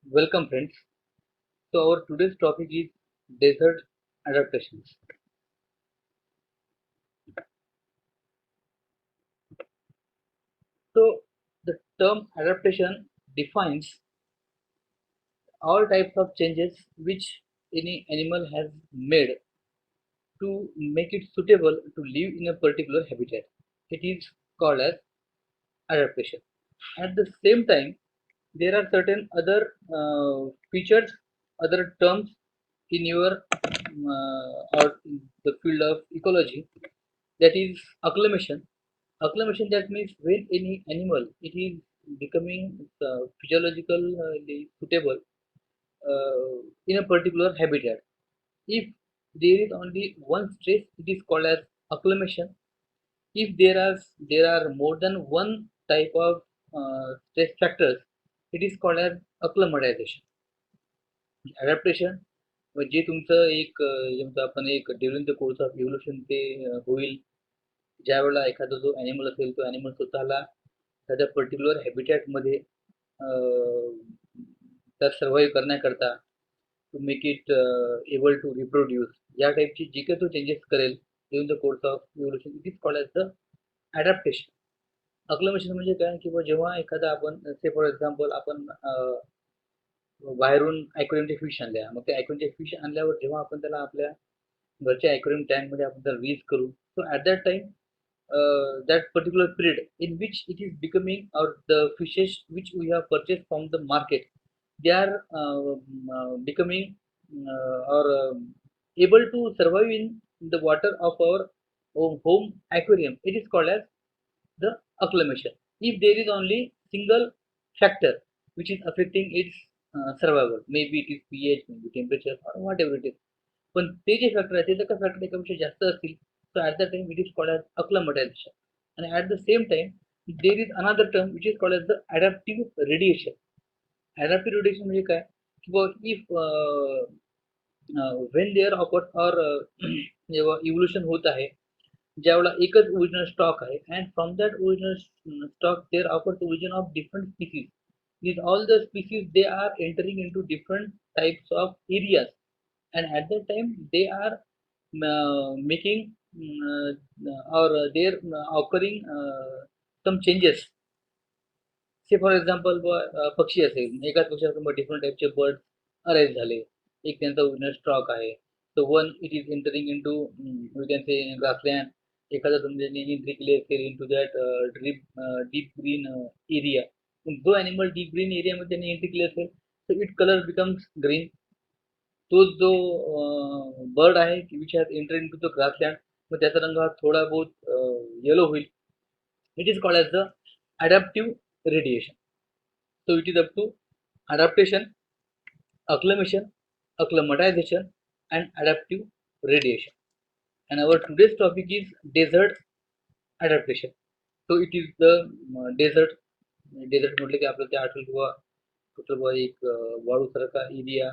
Welcome friends. So our today's topic is desert adaptations. So the term adaptation defines all types of changes which any animal has made to make it suitable to live in a particular habitat. It is called as adaptation. At the same time, there are certain other features, other terms in your or in the field of ecology, that is acclimation. Acclimation, that means when any animal it is becoming physiologically suitable in a particular habitat. If there is only one stress, it is called as acclimation. If there are more than one type of stress factors, it is called as acclimatization. Adaptation म्हणजे तुमचं एक जे म्हणतो आपण एक during the course of evolution ते होईल ज्यावेळेला एखादा जो ॲनिमल असेल तो ॲनिमल स्वतःला एखाद्या पर्टिक्युलर हॅबिटॅटमध्ये तर सर्व्हाइव्ह करण्याकरता to make it able to reproduce या टाईपची जी काही तो चेंजेस करेल during the course of evolution it is called as the adaptation. Acclimation म्हणजे काय की जेव्हा एखादा आपण से फॉर एक्झाम्पल आपण बाहेरून ॲक्वेरियमचे फिश आणल्या मग त्या ॲक्वेरियमचे फिश आणल्यावर जेव्हा आपण त्याला आपल्या घरच्या ॲक्वेरियम टँकमध्ये आपण त्याला रीज करू so at that time that particular period in which it is becoming or the fishes which we have purchased from the market, they are becoming or able to survive in the water of our home aquarium. It is called as the acclimation. If there is only single factor which is affecting its survival, maybe it is pH, maybe temperature or whatever it is, पण ते जे factor आहे ते जर का factor एकापेक्षा जास्त असतील तर at the time it is called as acclimatization. आणि at the same time there is another term which is called as the adaptive radiation. Adaptive radiation म्हणजे काय की बुवा इफ वेन देअर ऑफर्स और जेव्हा इव्होल्युशन होत आहे ज्यावेळेला एकच ओरिजिनल स्टॉक आहे and from that original stock there offers origin of different species. These all the species they are entering into different types of areas, and at that time they are making or they're occurring some changes. Say for example पक्षी असेल एकाच पक्षासमोर different टाईपचे bird arise झाले एक त्यांचा original stock आहे so one it is entering in to we can say grassland एखादा समजा एंट्री केली असेल in to that deep green area जो ॲनिमल डीप ग्रीन एरियामध्ये त्यांनी एंट्री केली असेल तर इट कलर बिकम्स ग्रीन. तोच जो बर्ड आहे which has enter in to the grassland मग त्याचा रंग हा थोडा बहुत येलो होईल. It is called as the adaptive radiation. So it is up to adaptation, acclimation, acclimatization, and adaptive radiation. And our today's topic is desert adaptation. So it is the desert. Desert म्हटलं की आपल्याला ते आठवलं किंवा कुठलं बुवा एक वाळूसारखा area,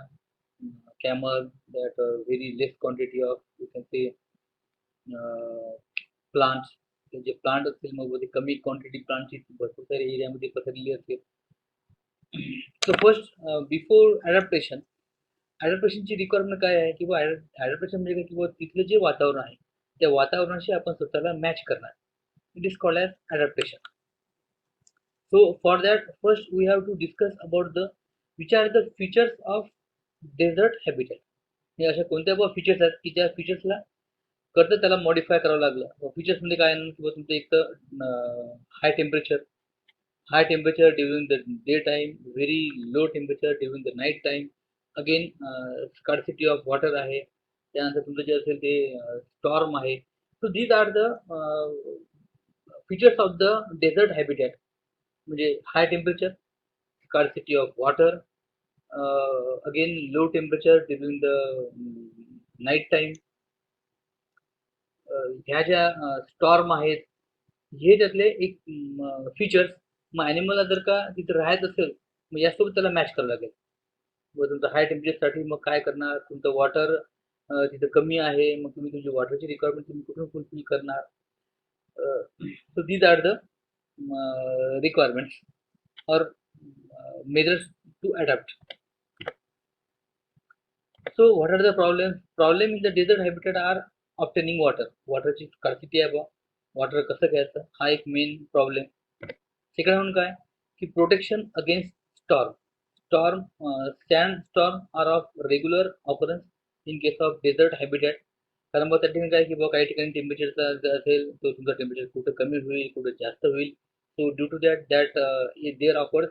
camel, that very less quantity of you can say plants. जे प्लांट असतील मग ते कमी क्वांटिटी प्लांटची भरपूर साऱ्या एरियामध्ये पसरलेली असतील. सो फर्स्ट बिफोर अडॅप्टेशन ची रिक्वायरमेंट काय आहे की ॲडॅप्टेशन म्हणजे काय की तिथलं जे वातावरण आहे त्या वातावरणाशी आपण स्वतःला मॅच करणार. It is called as adaptation. So for that first we have to discuss about the which are the features of desert habitat. हे अशा कोणत्या फीचर्स आहेत की ज्या फीचर्सला करता त्याला मॉडिफाय करावं लागलं. फीचर्स म्हणजे काय किंवा तुमचं एक तर high temperature during the daytime, very low temperature during the night time. Again scarcity of water आहे. त्यानंतर तुमचं जे असेल ते स्टॉर्म आहे. So these are the features of the desert habitat. म्हणजे high temperature, scarcity of water, again low temperature during the night time. ह्या ज्या स्टॉर्म आहेत हे त्यातले एक फीचर्स. मग ॲनिमलला जर का तिथे राहायचं असेल मग यासोबत त्याला मॅच करावं लागेल. मग तुमचं हाय टेम्परेचरसाठी मग काय करणार तुमचं वॉटर तिथं कमी आहे मग तुम्ही तुमची वॉटरची रिक्वायरमेंट तुम्ही कुठून फुलफिल करणार. So these are the requirements और measures to adapt. So what are the problems? Problem in the desert habitat are obtaining water. वॉटरची स्कार्सिटी आहे बा. वॉटर कसं घ्यायचं हा एक मेन प्रॉब्लेम. सेकंड म्हणून काय की protection against storm. Storm sand storm are of regular occurrence in case of desert habitat. कारण मग त्या ठिकाणी काय की काही ठिकाणी टेम्परेचरचा असेल तो तुमचा टेम्परेचर कुठं कमी होईल कुठं जास्त होईल. So due to that there offers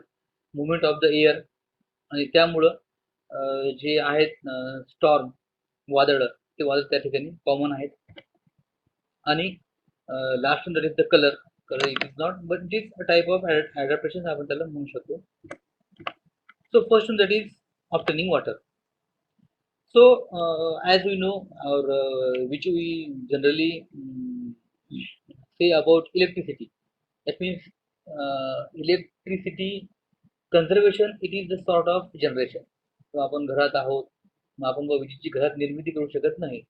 movement of the air आणि त्यामुळं जे आहेत स्टॉर्म वादळ ते वादळ त्या ठिकाणी कॉमन आहेत. आणि last that is the colour. Colour it is not but it is a type of adaptation आपण त्याला म्हणू शकतो. So first one that is obtaining water. So as we know or which we generally say about electricity, that means electricity conservation it is the sort of generation. So आपण घरात आहोत मग आपण विजेची घरात निर्मिती करू शकत नाही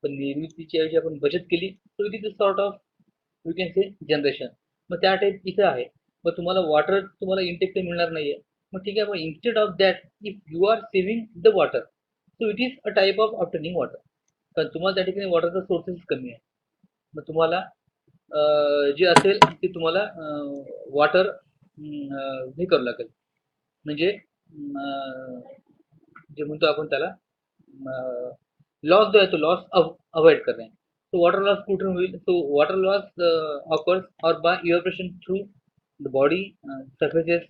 पण निर्मितीची ऐवजी आपण बचत केली so it is a sort of you can say generation. मग त्या टाईप इथं आहे. मग तुम्हाला वॉटर तुम्हाला इंटेक तर मिळणार नाहीये. मग ठीक आहे मग instead of that if you are saving the water so it is a type of obtaining water. कारण तुम्हाला त्या ठिकाणी वॉटरचा सोर्सेस कमी आहे. मग तुम्हाला जे असेल ते तुम्हाला वॉटर हे करावं लागेल म्हणजे जे म्हणतो आपण त्याला लॉस जो आहे तो लॉस अवॉइड करणे. So water loss कुठून होईल? So water loss occurs or by evaporation through the body surfaces.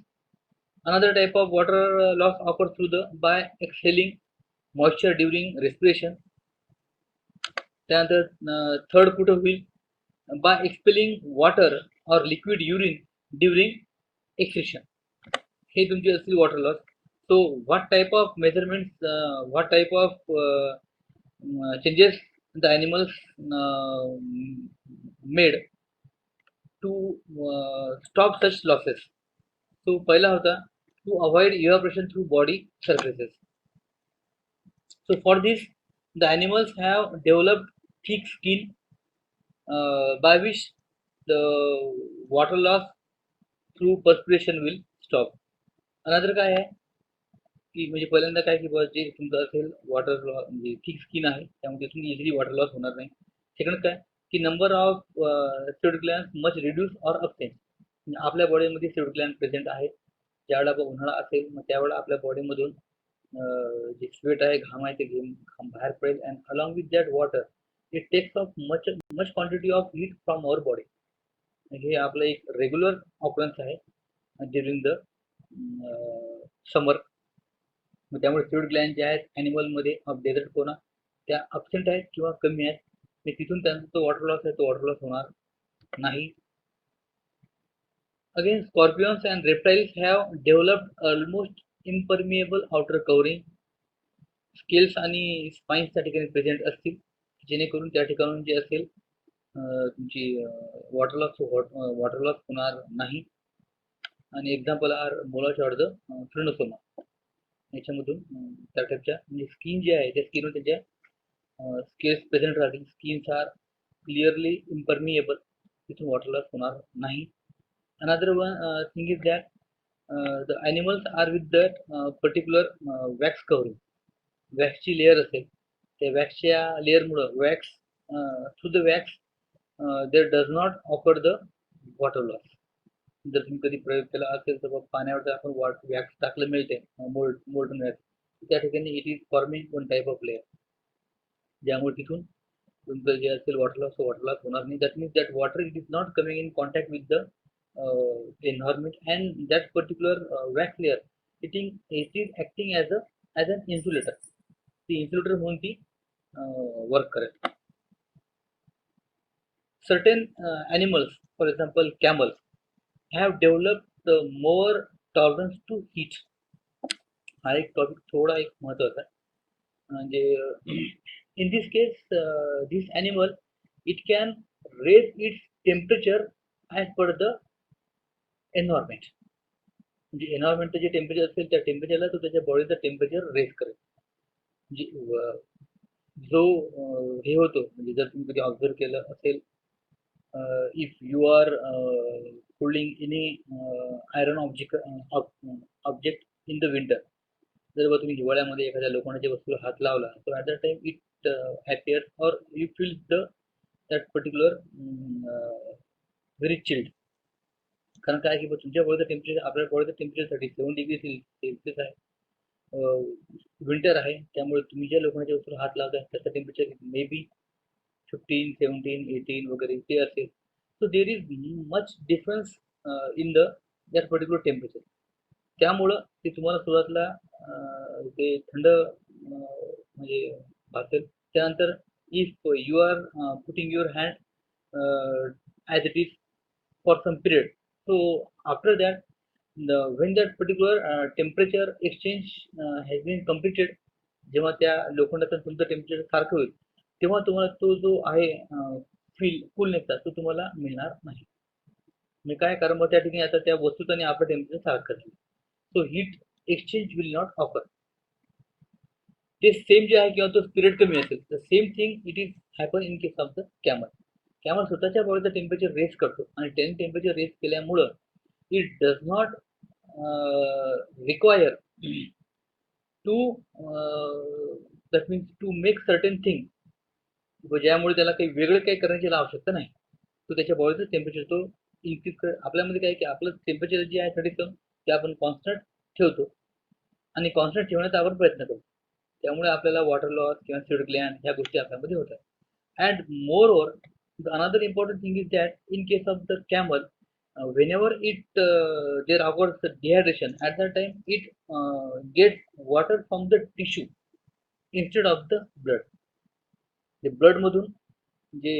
Another type of water loss occurs through the by exhaling moisture during respiration. त्यानंतर थर्ड कुठं होईल? By expelling water or liquid urine during excretion. हे तुमची असतील water loss. So what type of measurements, what type of changes the animals made to stop such losses. So पहिला होता to avoid evaporation through body surfaces. So for this the animals have developed thick skin by which the water loss through perspiration will stop. Another काय आहे की म्हणजे पहिल्यांदा काय की जे तुमचं असेल वॉटर लॉस म्हणजे थिक स्किन आहे त्यामुळे तिथून इझिली वॉटर लॉस होणार नाही. सेकंड काय की number of sweat glands much reduce or absent. म्हणजे आपल्या बॉडीमध्ये स्वेट ग्लॅन्ड प्रेझेंट आहे. ज्यावेळेला उन्हाळा असेल मग त्यावेळेला आपल्या बॉडीमधून जे स्वेट आहे घाम आहे ते घाम बाहेर पडेल and along with that water it takes off much quantity of heat from our body. हे आपलं एक रेग्युलर ऑपरन्स आहे ड्युरिंग द समर. मग त्यामुळे स्वेट ग्लॅन्ड जे आहेत ॲनिमलमध्ये ऑफ डेझर्ट कोणा त्या अबसेंट आहेत किंवा कमी आहेत. आणि तिथून त्यांचा तो वॉटर लॉस आहे तो वॉटर लॉस होणार नाही. Again scorpions and reptiles have developed almost impermeable outer covering. Scales आणि स्पाइन्स त्या ठिकाणी प्रेझेंट असतील जेणेकरून त्या ठिकाणून जे असेल तुमची वॉटर लॉस होणार नाही. आणि एक्झाम्पल आर मोलॉच फ्रिनोसोमा. याच्यामधून त्या टाईपच्या म्हणजे स्किन जे आहे त्या स्किनवर त्यांच्या स्केल्स प्रेझेंट राहतील. Skins are clearly impermeable. तिथून वॉटर लॉस होणार नाही. Another one thing is that the animals are with that particular wax covering. वॅक्सची लेअर असेल त्या वॅक्सच्या लेअरमुळं wax through the wax there does not offer the water loss. जर तुम्ही कधी प्रयोग केला असेल तर पाण्यावर जर आपण वॅक्स टाकलं मिळते मोल्टन वॅक्स त्या ठिकाणी it is forming one type of layer ज्यामुळे तिथून तुमचं जे असेल वॉटर लॉस होणार नाही. That means that water it is not coming in contact with the environment and that particular wax layer it is acting as an insulator. ती insulator म्हणून ती वर्क करेल. Certain animals for example camels have developed more tolerance to heat. हा एक topic थोडा एक महत्वाचा म्हणजे in this case this animal it can raise its temperature as per the environment. म्हणजे एन्व्हायरमेंटचं जे टेम्परेचर असेल त्या टेम्परेचरला तो त्याच्या बॉडीचं टेम्परेचर रेज करेल. म्हणजे जो हे होतो म्हणजे जर तुम्ही कधी ऑब्झर्व केलं असेल if you are holding any iron object in the winter जर बा तुम्ही हिवाळ्यामध्ये एखाद्या लोखंडाच्या वस्तूला हात लावला, तर at that time it appears or you feel that particular very chilled. कारण काय की तुमच्या बॉडीचं टेम्परेचर आपल्या बॉडीचं टेम्परेचर 37 डिग्री सेल्सिअस आहे. विंटर आहे, त्यामुळे तुम्ही ज्या लोखंडाच्या वस्तूला हात लावताय त्याचं टेम्परेचर मे बी 15, 17, 18 वगैरे ते असेल. So there is much difference in that particular temperature. त्यामुळं ते तुम्हाला सुरुवातीला ते थंड म्हणजे भासेल. त्यानंतर if you are putting your hand as it is for some period. So after that, when that particular temperature exchange has been completed, जेव्हा त्या लोखंडाचं तुमचं टेम्परेचर सारखं होईल, तेव्हा तुम्हाला तो जो आहे फील कूलनेसचा तो तुम्हाला मिळणार नाही. मी काय कारण मग त्या ठिकाणी आता त्या वस्तूचं आपलं टेम्परेचर सारखं असेल. So heat exchange will not offer. ते सेम जे आहे किंवा तो पिरियड कमी असेल, तर same thing it is happen in case of the camel. Camel स्वतःच्या बॉडीचं टेम्परेचर रेस करतो आणि त्याने टेम्परेचर रेस केल्यामुळं it does not require to that means to make certain thing, ज्यामुळे त्याला काही वेगळं काही करण्याची आवश्यकता नाही. तो त्याच्या बॉडीचं टेम्परेचर तो इन्क्रीज कर. आपल्यामध्ये काय की आपलं टेम्परेचर जे आहे 37 ते आपण कॉन्स्टंट ठेवतो आणि कॉन्स्टंट ठेवण्याचा आपण प्रयत्न करतो. त्यामुळे आपल्याला वॉटर लॉस किंवा स्वेट ग्लँड ह्या गोष्टी आपल्यामध्ये होतात. And more over another important thing is that in case of the camel, whenever it there occurs the dehydration, at that time it gets water from the tissue instead of the blood. The blood मधून जे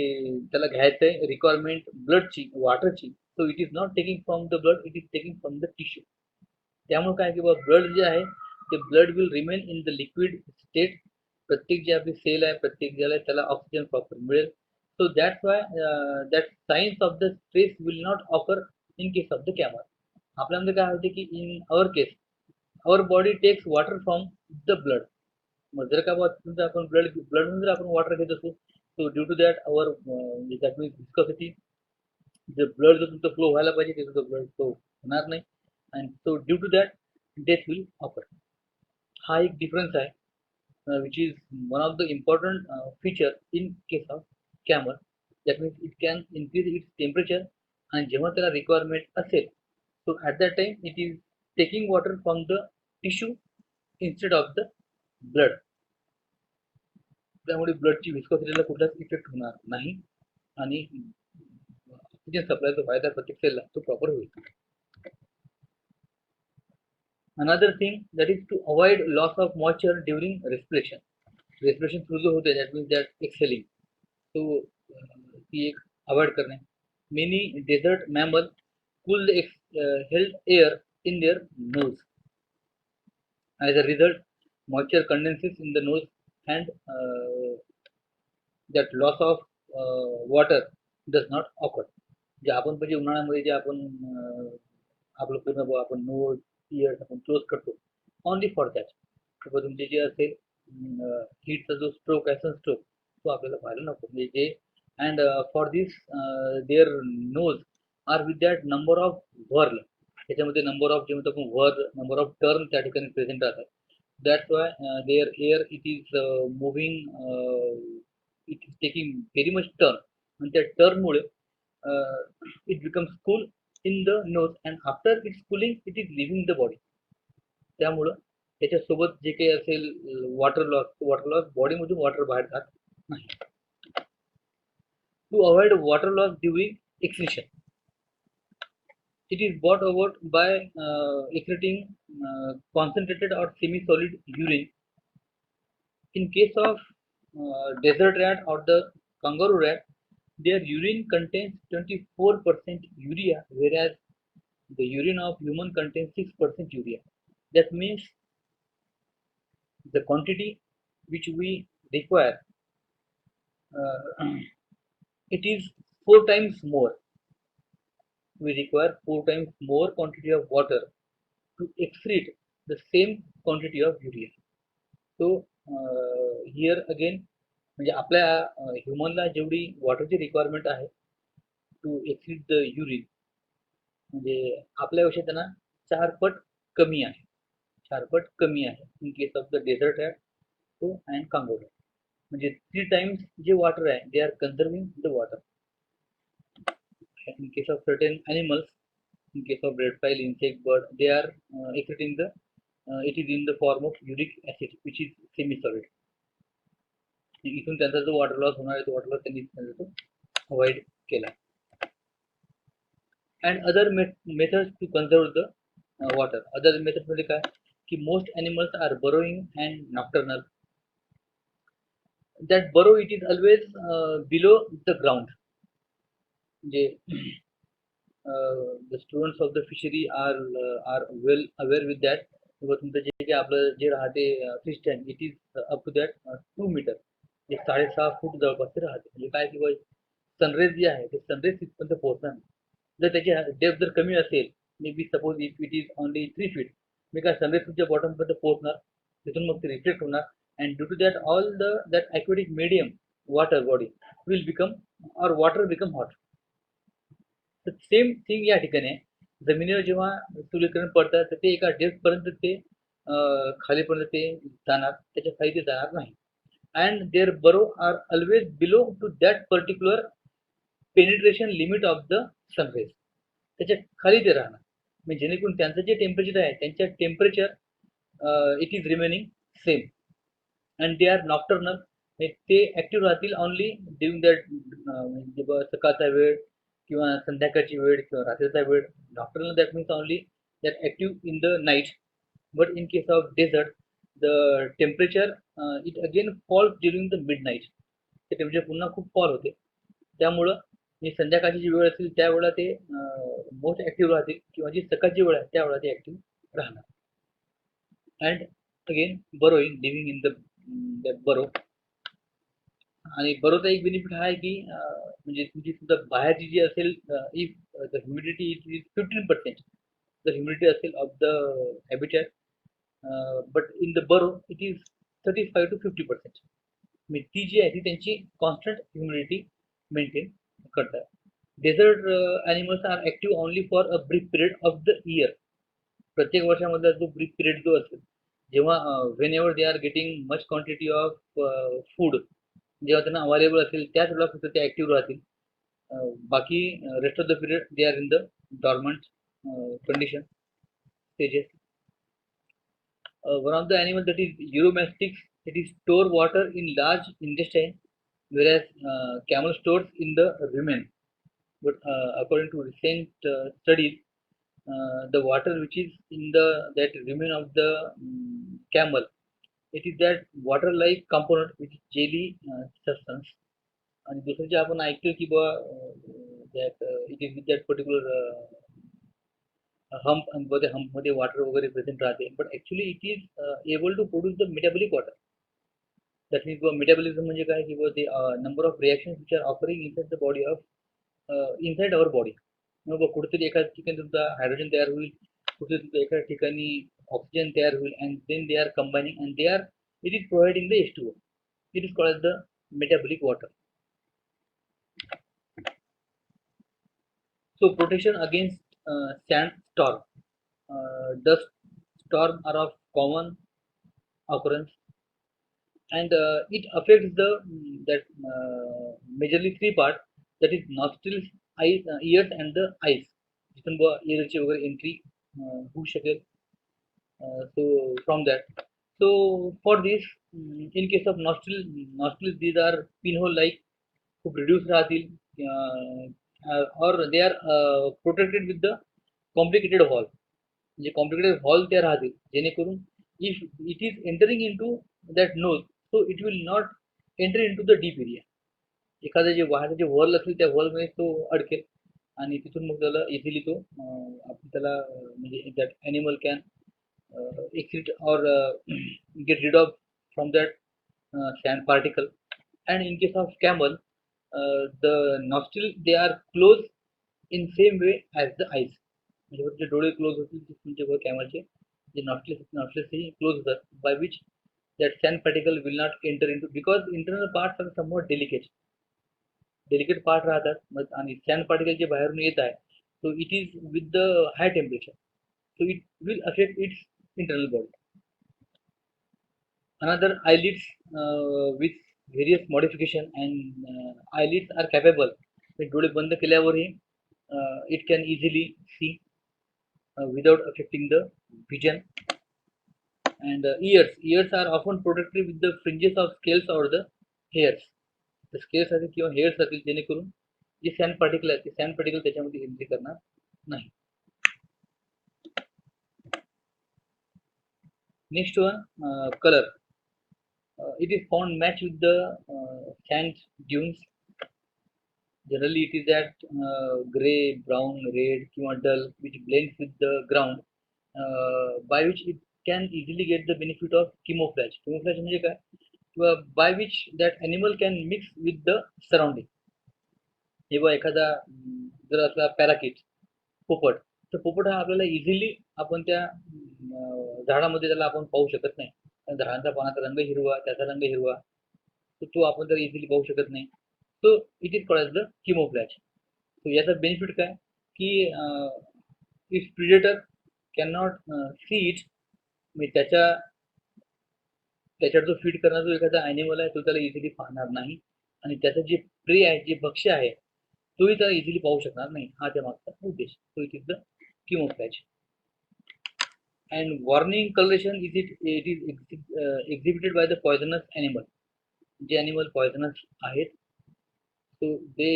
त्याला घ्यायचंय requirement ब्लडची वॉटरची, so it is not taking from the blood, it is taking from the tissue. त्यामुळे काय की blood जे आहे ते blood will remain in the liquid state. प्रत्येक जे आपली सेल आहे प्रत्येक ज्याला त्याला ऑक्सिजन प्रॉपर मिळेल. So that's why that signs of the stress will not occur in case of the camel. आपल्यामध्ये काय होते की in our case our body takes water from the blood. मग जर का आपण ब्लड मधून जर आपण वॉटर घेत असू, so due to that our that means viscosity, J blood जो तुमचं फ्लो व्हायला पाहिजे ते तुमचं ब्लड फ्लो होणार नाही, and so due to that death will occur. हा एक डिफरन्स आहे which is one of the important feature in case of camel. That means it can increase its temperature and जेव्हा त्याला requirement असेल, so at that time it is taking water from the tissue instead of the blood. त्यामुळे ब्लडची विस्कोसिटीला कुठलाच effect होणार नाही आणि oxygen सप्लायचा फायदा प्रत्येक सेलला तो प्रॉपर होईल. Another thing that is to avoid loss of moisture during respiration. Respiration through जो होते that means that exhaling. So ती एक अवॉइड करणे. Many desert mammals cool the held air in their nose. As a result, moisture condenses in the nose and that loss of water does not occur. जे आपण म्हणजे उन्हाळ्यामध्ये जे आपण आपलं पूर्ण आपण नोज इयर्स आपण क्लोज करतो ओनली फॉर दॅट. तुमचे जे असेल हीटचा जो स्ट्रोक आहे सनस्ट्रोक तो आपल्याला पाहायला नको. म्हणजे जे and for this their nose are with that number of whorl. त्याच्यामध्ये नंबर ऑफ जे म्हणतो आपण व्हर्ल नंबर ऑफ टर्न त्या ठिकाणी प्रेझेंट राहतात. That's why there air it is moving, it is taking very much turn आणि त्या टर्नमुळे it becomes cool in the nose and after it's cooling it is leaving the body. त्यामुळं त्याच्यासोबत जे काही असेल water loss बॉडीमधून water बाहेर जात नाही. To avoid water loss during excretion, it is brought about by excreting concentrated or semi-solid urine. In case of desert rat or the kangaroo rat, their urine contains 24% urea, whereas the urine of human contains 6% urea. That means the quantity which we require, it is 4 times more. We require 4 times more quantity of water to excrete the same quantity of urea. So here again म्हणजे आपल्या ह्युमनला जेवढी वॉटरची requirement आहे to acid the urine, म्हणजे आपल्यापेक्षा त्यांना 4 पट कमी आहे. शारपट कमी आहे. In case of the desert rat तो अँड कांगो रॅट. म्हणजे 3 टाइम्स जे वॉटर आहे they are conserving the water. In case of certain animals, in case of reptile, insect, bird, they are excreting the it is in the form of uric acid, which is semi-solid. इथून त्यांचा जो water loss होणार आहे तो water loss त्यांनी तो avoid केला. And other methods to conserve the water. Other methods मध्ये काय की most animals are burrowing and nocturnal. That burrow it is always below the ground. म्हणजे the students of the fishery are well aware with that. तुमचं जे आपलं जे राहते fish tank it is up to that 2 metre, जे 6.5 foot जवळपास ते राहते. म्हणजे काय की सनरेज जे आहे ते सनरेज तिथपर्यंत पोहोचणार नाही. जर त्याची डेप्थ जर कमी असेल, may be suppose if it is only 3 feet, मी काय सनरेज तुमच्या बॉटमपर्यंत पोहोचणार, तिथून मग ते रिफ्लेक्ट होणार and due to that all that aquatic medium water body will become or water become hot. तर सेम थिंग या ठिकाणी आहे. जमिनीवर जेव्हा सूर्यकिरण पडतात तर ते एका डेप्थ पर्यंत ते खालीपर्यंत ते जाणार, त्याच्या खाली ते जाणार नाही. And there burrow are always below to that particular penetration limit of the sunrays. त्याच्या खाली ते राहणार, म्हणजे जेणेकरून त्यांचं जे टेम्परेचर आहे त्यांच्या temperature it is remaining same. And they are nocturnal. ते ॲक्टिव्ह राहतील ओनली ड्युरिंग दॅट सकाळचा वेळ किंवा संध्याकाळची वेळ किंवा रात्रीचा वेळ. Nocturnal that means only that active in the night. But in case of desert the temperature it again falls during the mid night. ते टेम्परेचर पुन्हा खूप फॉल होते. त्यामुळं संध्याकाळची जी वेळ असेल त्यावेळेला ते मोस्ट ॲक्टिव्ह राहतील किंवा जी सकाळची वेळ आहे त्यावेळेला ते ॲक्टिव्ह राहणार. And again burrowing living in the burrow. आणि बरोचा एक बेनिफिट हा आहे की म्हणजे तुमची सुद्धा बाहेरची जी असेल if the humidity it is 15% जर ह्युमिडिटी असेल of the habitat, but in the burrow it is 35 to 50%. म्हणजे ती जी आहे ती त्यांची कॉन्स्टंट ह्युमिडिटी मेंटेन करतात. Desert animals are active only for a brief period of the year. प्रत्येक वर्षामधला जो ब्रीफ पिरियड जो असेल जेव्हा whenever they are getting much quantity of food, जेव्हा त्यांना अवेलेबल असेल त्याच वेळेला फक्त ते ॲक्टिव्ह राहतील. बाकी rest of the period they are in the dormant condition stages. one of the animals that is uromastics, it is store water in large intestine, whereas camel stores in the rumen. But according to recent studies, the water which is in that rumen of the camel, it is that water like component which is jelly substance. आणि दुसरं जे आपण ऐकतो की बा that it is with that particular hump, and the hump मध्ये water वगैरे present राहते, but actually it is able to produce the metabolic water. That means metabolism म्हणजे काय की the number of reactions which are occurring inside the body of inside our body. मग कुठेतरी एका ठिकाणी तुमचा हायड्रोजन तयार होईल, कुठेतरी एका ठिकाणी ऑक्सिजन तयार होईल, and then they are combining and they are it is providing the H2O. It is called the metabolic water. So protection against sandstorm. Dust storm are of common occurrence, and it affects the that majorly 3 parts, that is nostrils, eyes, ears and the eyes. जिथून earची वगैरे entry होऊ शकेल. So from that, so for this in case of nostrils these are pinhole like, खूप reduced राहतील, or they are protected with the complicated wall. म्हणजे complicated hall त्या राहतील जेणेकरून if it is entering in to that nose so it will not enter in to the deep area. एखादं जे वाहन जे wall असेल त्या वॉलमध्ये तो अडकेल आणि तिथून मग त्याला इझिली तो आपण त्याला म्हणजे that animal can exit or get rid of from that sand particle. And in case of camel, the nostril they are closed in same way as the eyes. म्हणजे जे डोळे क्लोज होतील तुमचे कॅमलचे जे नॉस्ट्रिल्स क्लोज होतात, by which that sand particle will not enter in to, because internal parts are somewhat delicate part राहतात. मग आणि सॅन पार्टिकल जे बाहेरून येत आहे so it is with the high temperature, so it will affect its internal body. Another eyelids with various modification, and eyelids are capable with डोळे बंद केल्यावरही it can easily see without affecting the vision. And ears are often protected with the fringes of scales or the hairs. The scales असतील किंवा hairs असतील जेणेकरून जे sand particle आहेत ते sand particle त्याच्यामध्ये entry करणार नाही. Next one, color. It is found matched with the sand dunes. Generally, it is that gray, brown, red, किंवा dull, which blends with the ground, by which it can easily get the benefit of camouflage. Camouflage म्हणजे काय? By which that animal can mix with the surrounding. जेव्हा एखादा जर असला पॅराकिट, पोपट, तर पोपट हा आपल्याला इझिली आपण त्या झाडामध्ये त्याला आपण पाहू शकत नाही. कारण झाडांचा पानाचा रंग हिरवा, त्याचा रंग हिरवा, तर तो आपण त्याला इझिली पाहू शकत नाही. सो it is called as the camouflage. सो याचा बेनिफिट काय की if predator can not see it, म्हणजे त्याच्यावर जो फीड करणारा जो एखादा ॲनिमल आहे तो त्याला इझिली पाहणार नाही, आणि त्याचं जे प्रे आहे, जे भक्ष्य आहे, तोही त्याला इझिली पाहू शकणार नाही. हा त्या मागचा उद्देश. सो it is the camouflage. And warning coloration is exhibited by the poisonous animal. J animal poisonous आहेत, so they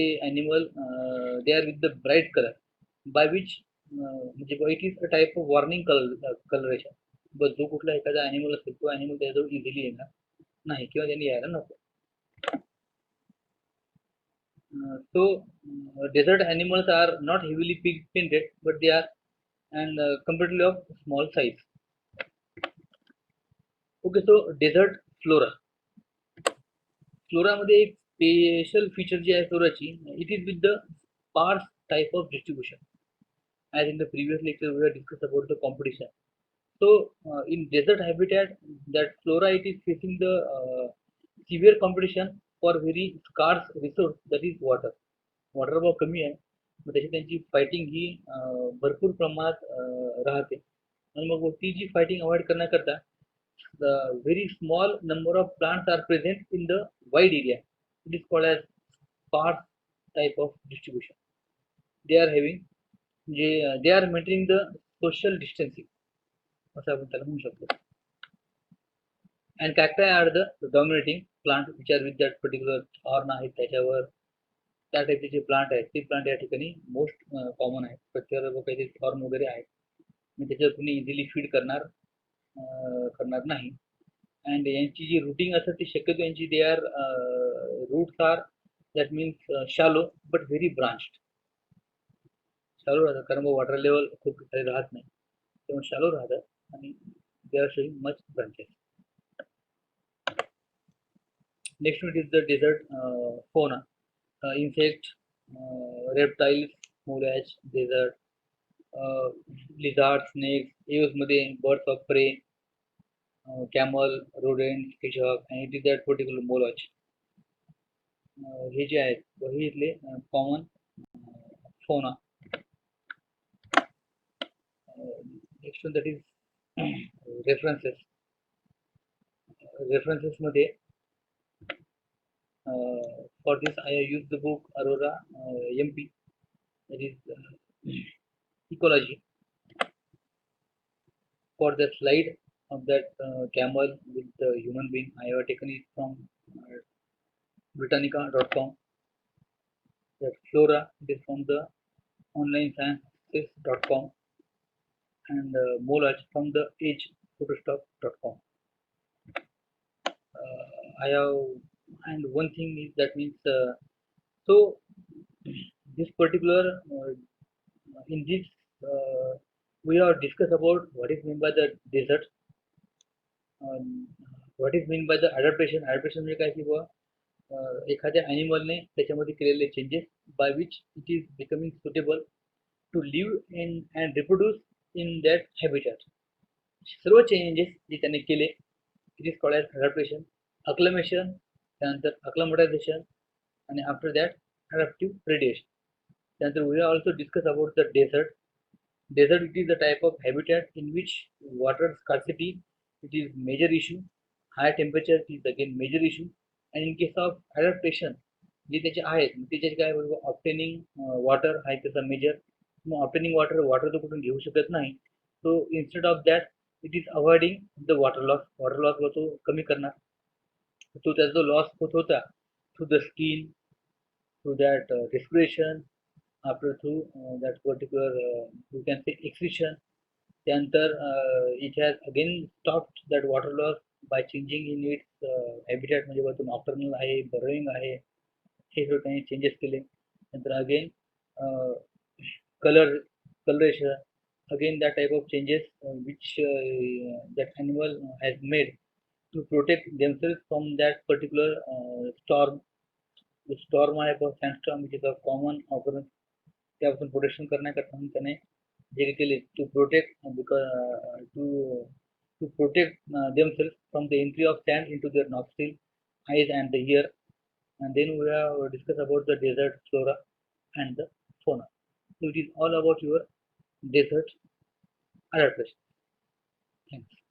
are with the bright color, by which म्हणजे it is a type of warning coloration. बस जो कुठला एखादा animal असेल तो animal त्याजवळ easily येणार नाही किंवा त्यांनी यायला नको. So desert animals are not heavily pigmented, but they are and comparatively of small size. Okay, so desert flora. Flora मध्ये एक स्पेशल फीचर जी आहे फ्लोराची, it is with the sparse type of distribution. As in the previous lecture, we have discussed about the competition. So, in desert habitat, that flora it is facing the severe competition for very scarce resource, that is water. Water अभाव कमी आहे, मग त्याची त्यांची fighting ही भरपूर प्रमाणात राहते. आणि मग ती जी फायटिंग अवॉइड करण्याकरता the very small number of plants are present in the wide area. It is called as sparse type of distribution. They are having they are maintaining the social distancing, असं आपण त्याला म्हणू शकतो. And cacti are the dominating plant which are with that particular thorn आहेत त्याच्यावर, त्या टाईपचे जे plant आहेत ते प्लांट या ठिकाणी मोस्ट कॉमन आहेत. प्रत्येकाला काहीतरी थॉर्न वगैरे आहेत, मी त्याच्यावर कुणी इझिली फीड करणार नाही. अँड यांची जी रूटिंग असते ती शक्यतो यांची they are roots are that means shallow but very branched. Shallow राहतात कारण मग वॉटर लेवल खूप काही राहत नाही, त्यामुळे शालो राहतात आणि they are showing much branches. Next one is the desert fauna. Insect, reptiles, morass, desert, lizards, snakes, aves मध्ये birds of prey, camel, rodent, hedgehog, and it is that particular mollusk. हे जे आहेत हे इथले common fauna. Next one that is references. References मध्ये for this I have used the book Aurora MP, that is ecology. For the slide of that camel with the human being, I have taken it from Britannica.com. That flora is from the onlinesciences.com, and mollusk from the edgephotostop.com. I have, and one thing is that means so this particular in this we have discussed about what is meant by the desert, what is meant by the adaptation. Adaptation म्हणजे काय की बुवा एखाद्या ॲनिमलने त्याच्यामध्ये केलेले changes by which it is becoming suitable to live in and reproduce in that habitat. सर्व changes जे त्याने केले it is called as adaptation. Acclimation, त्यानंतर अक्लमटायझेशन, आणि आफ्टर दॅट अडॅप्टिव्ह रेडिएशन. त्यानंतर we also discuss about the desert. Desert it is a type of habitat in which water scarcity it is major issue. high temperature is again major issue, and in case of adaptation जे त्याचे आहेत त्याचे काय obtaining water आहे त्याचा major. मग obtaining water तो कुठून घेऊ शकत नाही. So instead of that it is avoiding the water loss व तो कमी करणार. तो त्याचा जो लॉस होत होता through the skin, through that respiration, after through that particular you can say excretion. त्यानंतर it has again stopped that water loss by changing in its habitat, म्हणजे तो नॉक्टर्नल आहे, बरोईंग आहे, हे सर्व त्यांनी चेंजेस केले. नंतर again coloration, again that type of changes which that animal has made to protect themselves from that particular storm. The storm आहे sandstorm which is a common occurrence, त्यापासून protection करण्याकरता त्याने जे केले to protect to protect themselves from the entry of sand into their nostril, eyes and the ear. And then we have discussed about the desert flora and the fauna. So it is all about your desert adaptation. Thanks.